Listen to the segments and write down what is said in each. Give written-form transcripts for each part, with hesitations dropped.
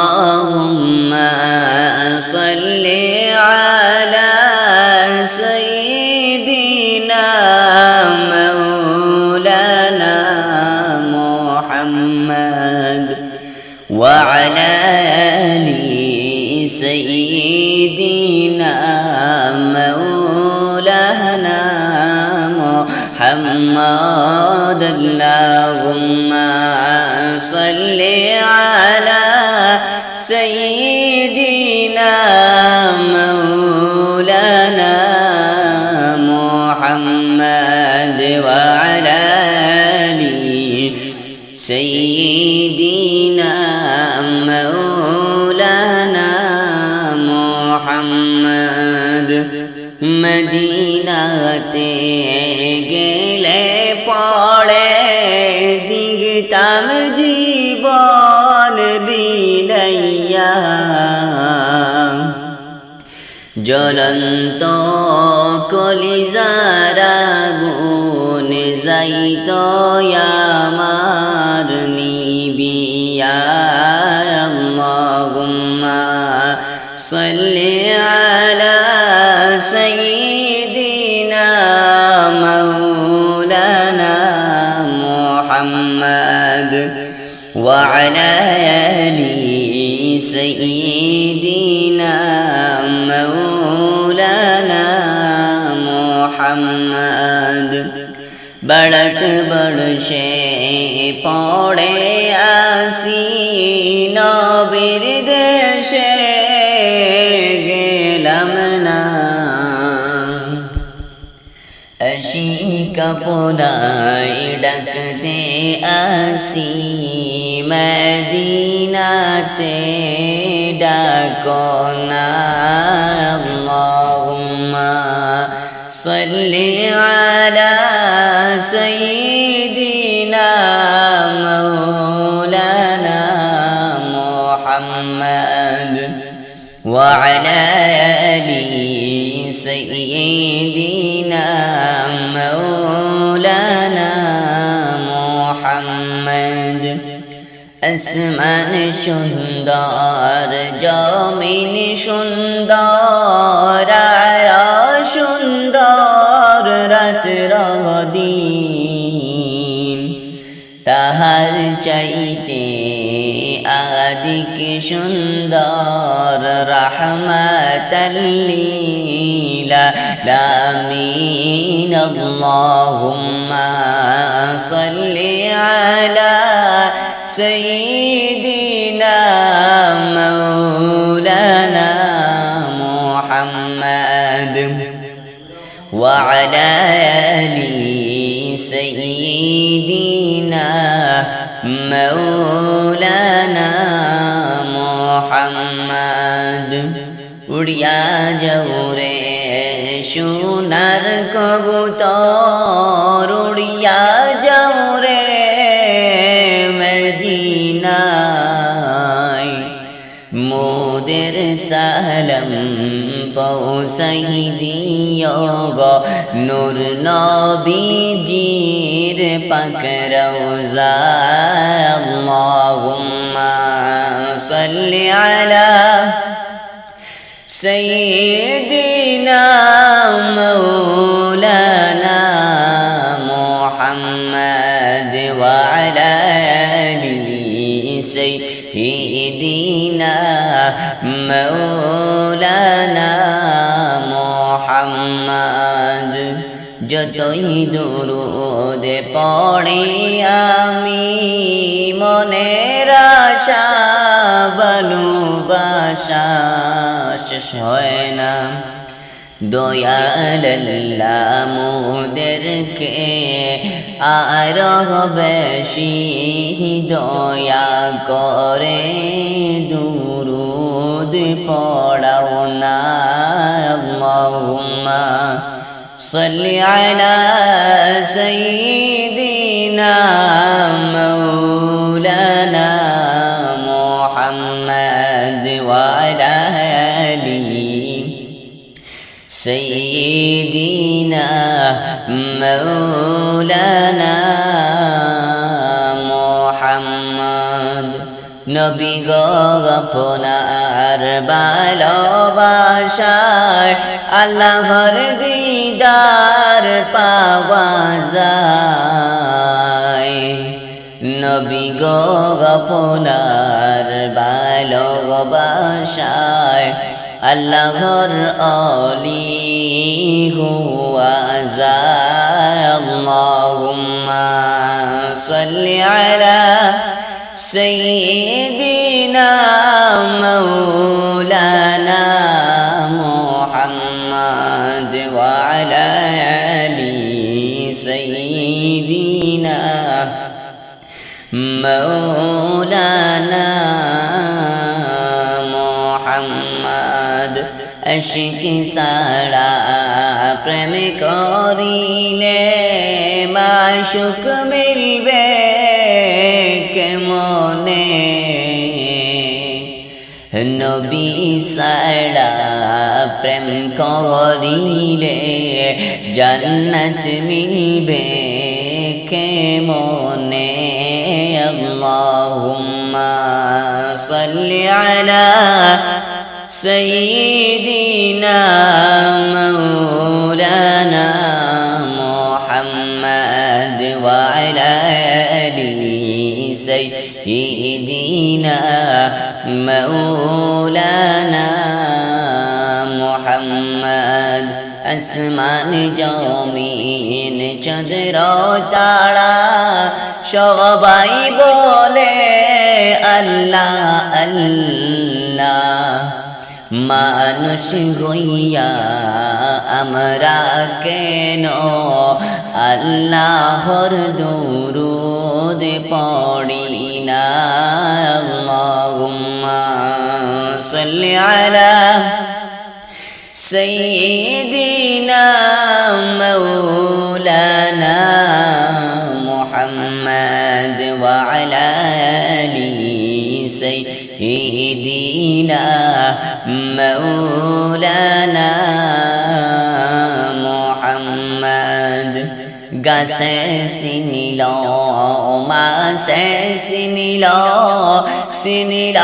اللهم صل على سيدنا مولانا محمد وعلى آل سيدنا مولانا محمد اللهم صل على سيدنا مولانا محمد وعلى آل سيدنا مولانا محمد মদিনাতে গেলে পড়ে দিগতাম জীবন বিলাইয়া জ্বলন্ত কলিজারা গুণ যাইত আমার নিবিয়া আল্লাহুম্মা সাল্লি আলা سيدنا مولانا محمد وعلى آل سيدنا مولانا محمد بڑک بڑشے پوڑے آسی نبیر দেশে কাপড়াই ডাকতে আসি মদিনাতে ডাকো না আল্লাহুম্মা সাল্লি আলা সাইয়্যিদিনা মাওলানা মুহাম্মদ ওয়া আলা আলি সাইয়্যিদিনা مولانا محمد আসমান সুন্দর জমিন সুন্দর সুন্দর রাত দিন তাহার চাইতে আদিক সুন্দর রহমাতাল লিল আলামিন আল্লাহুম্মা সাল্লি আলা সাইয়্যিদিনা মাওলানা মুহাম্মদ ওয়া আলা আলি সাইয়্যিদিনা مولانا محمد উড়িয়া যাও রে সোনার কবুতর উড়িয়া যাও রে মদিনায় মোদের সালাম পৌঁছাই দিও গো নূর নবীজির পাক রওজা আল্লাহুম্মা সাল্লি আলা সাইয়্যিদিনা মাওলানা মুহাম্মদ ওয়া আলা আলি সাইয়্যিদিনা মাওলানা মুহাম্মদ যতই দুরূদ পড়ি আমি মনের আশা ভালোবাসা শেষ হয় না দয়াল আল্লাহ মোদেরকে আরো বেশি দয়া করে দুরূদ পড়াও না আল্লাহুম্মা সাল্লি আলা সাইয়্যিদিনা মাওলানা মুহাম্মদ ওয়া আলা আলি سيدنا مولانا محمد নবী গো আপনার ভালোবাসায় আল্লাহর দিদার পাওয়া যায়। নবী গো আপনার ভালোবাসায় আল্লাহর অলি হুয়া যায়। আল্লাহুম্মা সাল্লি আলা সাইয়্যিদিনা মাওলানা মুহাম্মদ ওয়া আলা আলি সাইয়্যিদিনা মাওলানা মুহাম্মদ। আশিক সারা প্রেম করিলে মাশুক মিলবে কেমনে, নবী সারা প্রেম করিলে জান্নাত মিলবে কেমনে। আল্লাহুম্মা সাল্লি আলা সাইয়্যিদিনা মাওলানা মুহাম্মদ ওয়া আলা আলি সাইয়্যিদিনা মাওলানা মুহাম্মদ। আসমান জমিন চন্দ্র তারা সবাই বলে আল্লাহ আল্লাহ, মানুষ হইয়া আমরা কেন আল্লাহর দুরূদ পড়ি না। আল্লাহুম্মা সাল্লি আলা সাইয়্যিদিনা মাওলানা মুহাম্মদ ওয়া আলা আলি সাইয়্যিদিনা মাওলানা মুহাম্মদ। গাছে চিনিল মাছে চিনিল চিনিল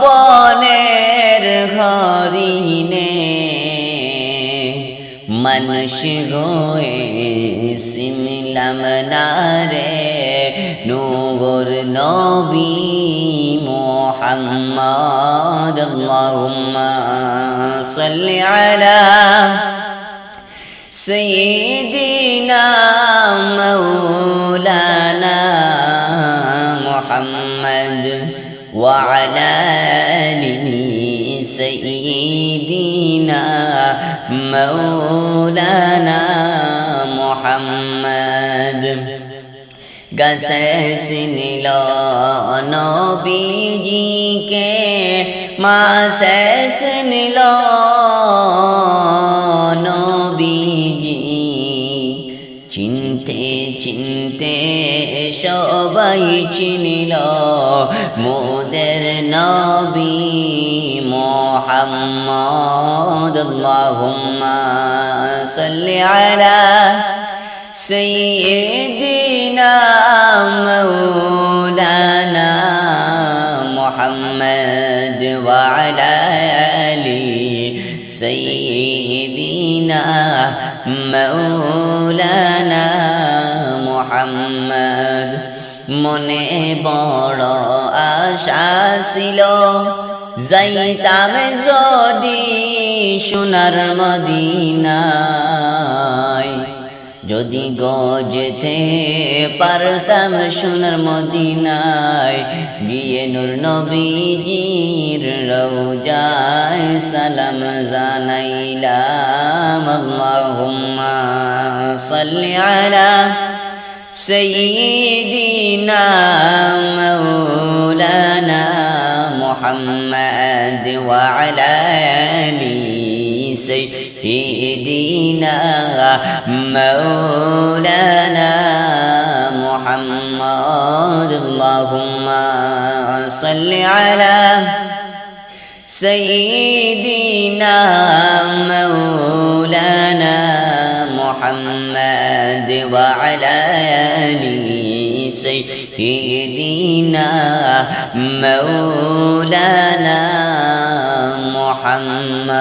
বনের হরিণে, মানুষ হয়ে চিনলাম না রে নূর নবী মুহাম্মদ। আল্লাহুম্মা সাল্লি আলা সাইয়্যিদিনা মাওলানা মুহাম্মদ ওয়া আলা আলি সাইয়্যিদিনা মাওলানা মুহাম্মদ। গাছে চিনিল নবীজিকে মাছে চিনিল নবীজি, চিনতে চিনতে সবাই চিনিল মোদের নবী মুহাম্মদ। আল্লাহুম্মা সাল্লি আলা সাইয়্যিদিনা মাওলানা মুহাম্মদ ওয়া আলা আলি সাইয়্যিদিনা মাওলানা মুহাম্মদ। মনে বড় আশা ছিল যাইতাম যদি সোনার মদিনায়, যদি গজতে পারতাম সোনার মদিনায় গিয়ে নূর নবীজির রওজায় সালাম জানাইলাম। আল্লাহুম্মা সাল্লি আলা সাইয়্যিদিনা মাওলানা মুহাম্মদ ওয়া আলা আলি সাইয়্যিদিনা মাওলানা মুহাম্মদ। আল্লাহুম্মা সাল্লি আলা সাইয়্যিদিনা মাওলানা মুহাম্মদ ওয়া আলা আলি সাইয়্যিদিনা مولانا محمد.